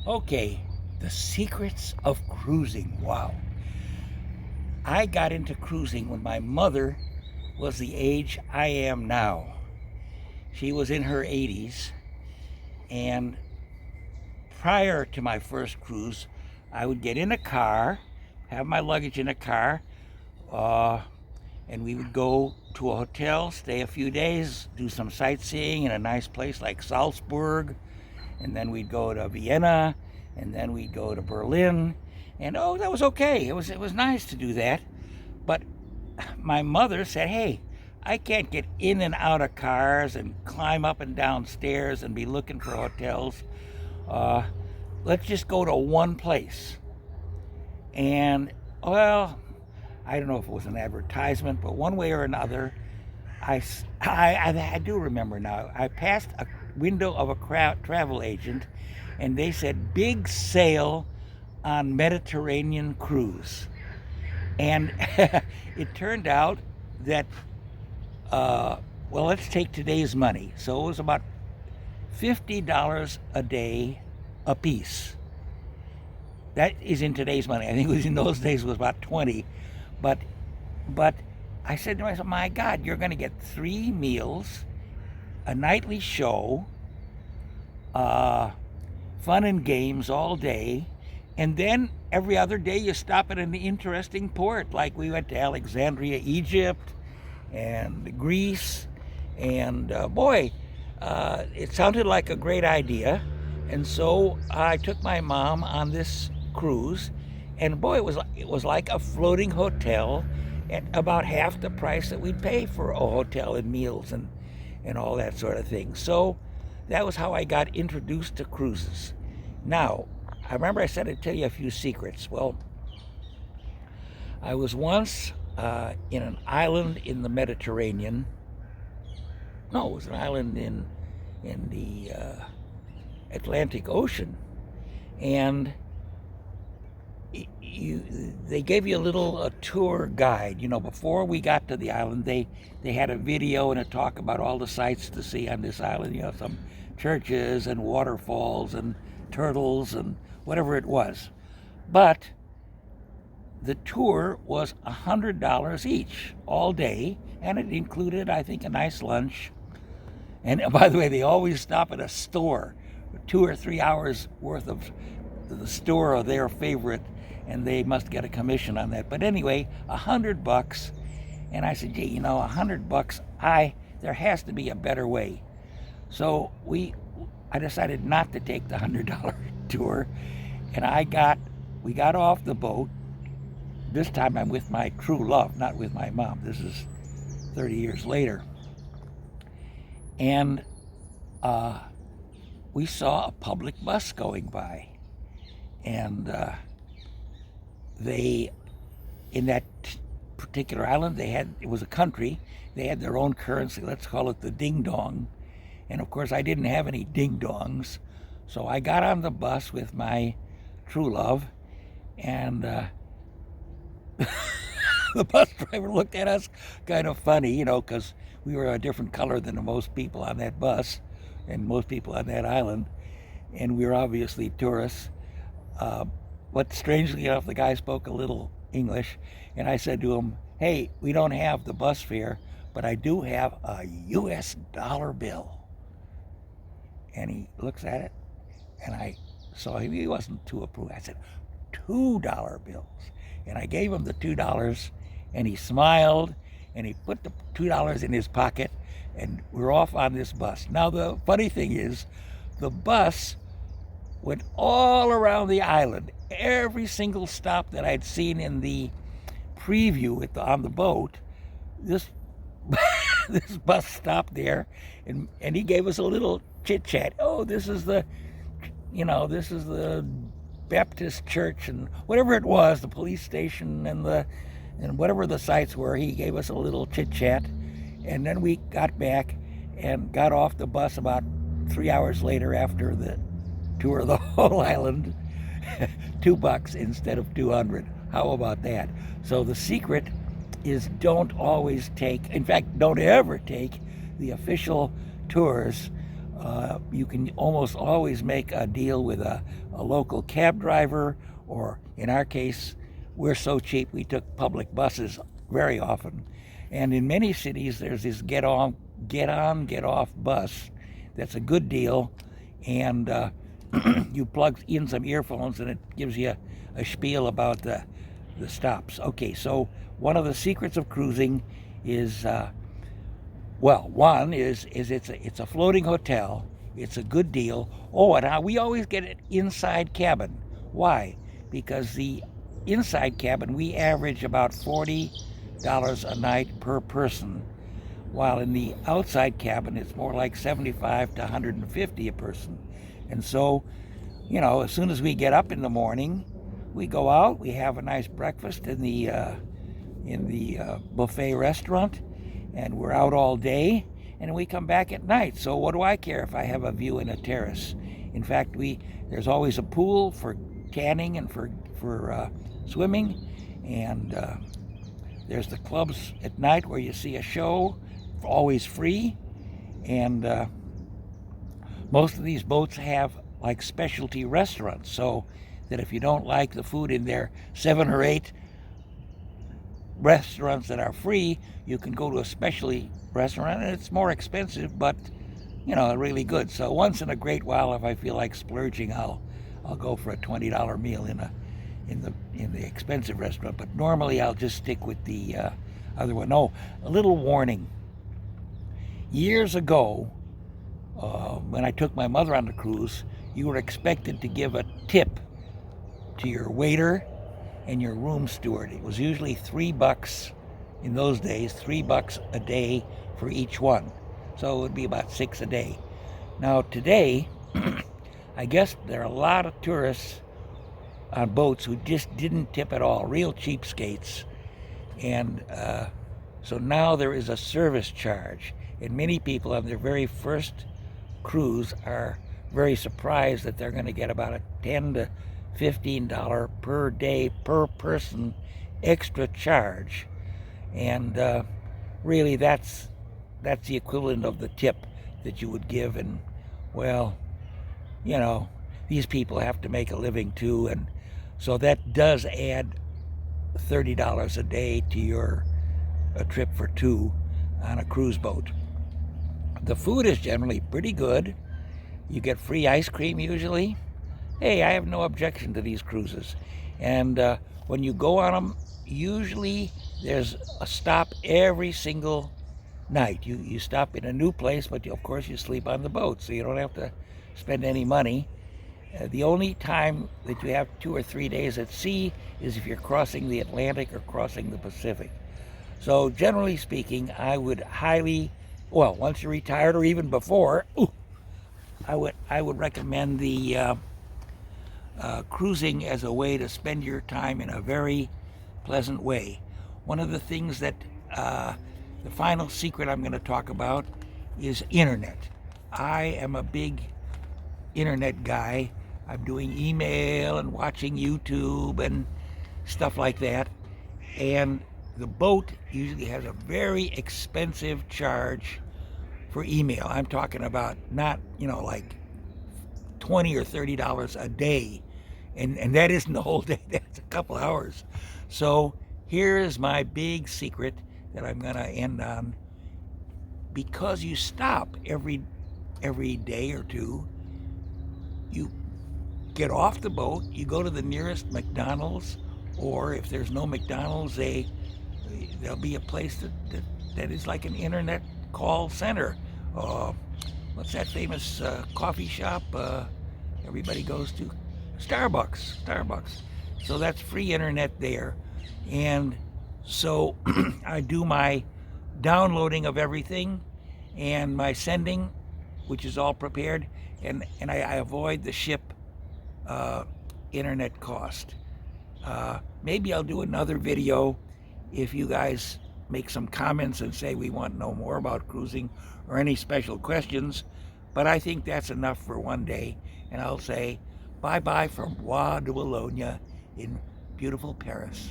Okay, the secrets of cruising. Wow. I got into cruising when my mother was the age I am now. She was in her 80s, and prior to my first cruise, I would get in a car, have my luggage in a car, uh, and we would go to a hotel, stay a few days, do some sightseeing in a nice place like Salzburg, and then we'd go to Vienna, and then we'd go to Berlin, and oh, that was okay. It was nice to do that, but my mother said, "Hey, I can't get in and out of cars and climb up and down stairs and be looking for hotels. Uh, let's just go to one place." And well, I don't know if it was an advertisement, but one way or another, I do remember now. I passed a window of a travel agent, and they said big sale on Mediterranean cruise. And it turned out that, well, let's take today's money. So it was about $50 a day a piece. That is in today's money. I think it was in those days it was about 20. But but I said to myself, my God, you're going to get 3 meals, a nightly show, uh, fun and games all day, and then every other day you stop at an interesting port. Like we went to Alexandria, Egypt, and Greece, and boy, it sounded like a great idea. And so I took my mom on this cruise, and boy, it was like a floating hotel at about half the price that we'd pay for a hotel and meals and all that sort of thing. So that was how I got introduced to cruises. Now, I remember I said I'd tell you a few secrets. Well, I was once in an island in the Mediterranean. No, it was an island in the Atlantic Ocean, and they gave you a little tour guide. Before we got to the island, they had a video and a talk about all the sights to see on this island. Some churches and waterfalls and turtles and whatever it was. But the tour was $100 each all day, and it included, I think, a nice lunch. And by the way, they always stop at a store, 2 or 3 hours worth of the store of their favorite, and they must get a commission on that. But anyway, $100, and I said, gee, $100, there has to be a better way. So I decided not to take the $100 tour, and we got off the boat. This time I'm with my true love, not with my mom. This is 30 years later. And we saw a public bus going by. And in that particular island, it was a country. They had their own currency. Let's call it the ding dong. And of course, I didn't have any ding dongs. So I got on the bus with my true love, and the bus driver looked at us kind of funny, because we were a different color than most people on that bus and most people on that island. And we were obviously tourists. But strangely enough, the guy spoke a little English. And I said to him, hey, we don't have the bus fare, but I do have a US dollar bill. And he looks at it, and I saw he wasn't too approved. I said, $2 bills. And I gave him the $2, and he smiled, and he put the $2 in his pocket, and we're off on this bus. Now, the funny thing is, the bus went all around the island. Every single stop that I'd seen in the preview on the boat, this this bus stopped there, and he gave us a little chit chat. Oh, this is the Baptist church, and whatever it was, the police station, and whatever the sites were. He gave us a little chit chat, and then we got back and got off the bus about 3 hours later after the tour of the whole island. $2 instead of 200. How about that? So the secret is don't always take, in fact, don't ever take the official tours You can almost always make a deal with a local cab driver, or in our case, we're so cheap we took public buses very often. And in many cities, there's this get on, get off bus that's a good deal, and you plug in some earphones and it gives you a spiel about the stops. Okay, so one of the secrets of cruising is one is it's a floating hotel. It's a good deal. Oh, and we always get an inside cabin. Why? Because the inside cabin, we average about $40 a night per person, while in the outside cabin it's more like $75 to $150 a person. And so, as soon as we get up in the morning, we go out, we have a nice breakfast in the buffet restaurant, and we're out all day, and we come back at night. So what do I care if I have a view in a terrace? In fact, there's always a pool for tanning and for swimming, and there's the clubs at night where you see a show, always free, and most of these boats have like specialty restaurants, so that if you don't like the food in their 7 or 8 restaurants that are free, you can go to a specialty restaurant, and it's more expensive, but really good. So once in a great while, if I feel like splurging, I'll go for a $20 meal in the expensive restaurant. But normally I'll just stick with the other one. Oh, a little warning. Years ago, when I took my mother on the cruise, you were expected to give a tip to your waiter and your room steward. It was usually $3 in those days, $3 a day for each one. So it would be about $6 a day. Now today, I guess there are a lot of tourists on boats who just didn't tip at all, real cheapskates. And so now there is a service charge. And many people on their very first cruise are very surprised that they're going to get about a $10 to $15 per day per person extra charge. And really that's the equivalent of the tip that you would give. And well, these people have to make a living too, and so that does add $30 a day to your trip for two on a cruise boat. The food is generally pretty good. You get free ice cream usually. Hey, I have no objection to these cruises. And when you go on them, usually there's a stop every single night. You stop in a new place, but of course you sleep on the boat, so you don't have to spend any money. The only time that you have 2 or 3 days at sea is if you're crossing the Atlantic or crossing the Pacific. So generally speaking, I would once you're retired or even before, I would recommend the cruising as a way to spend your time in a very pleasant way. One of the things that the final secret I'm going to talk about is internet. I am a big internet guy. I'm doing email and watching YouTube and stuff like that. And the boat usually has a very expensive charge for email. I'm talking about not, like $20 or $30 a day. And that isn't the whole day, that's a couple hours. So here is my big secret that I'm going to end on. Because you stop every day or two, you get off the boat, you go to the nearest McDonald's, or if there's no McDonald's, there'll be a place that is like an internet call center. What's that famous coffee shop everybody goes to? Starbucks. So that's free internet there. And so I do my downloading of everything and my sending, which is all prepared, and I avoid the ship internet cost. Maybe I'll do another video if you guys make some comments and say we want to know more about cruising or any special questions, but I think that's enough for one day, and I'll say bye-bye from Bois de Boulogne in beautiful Paris.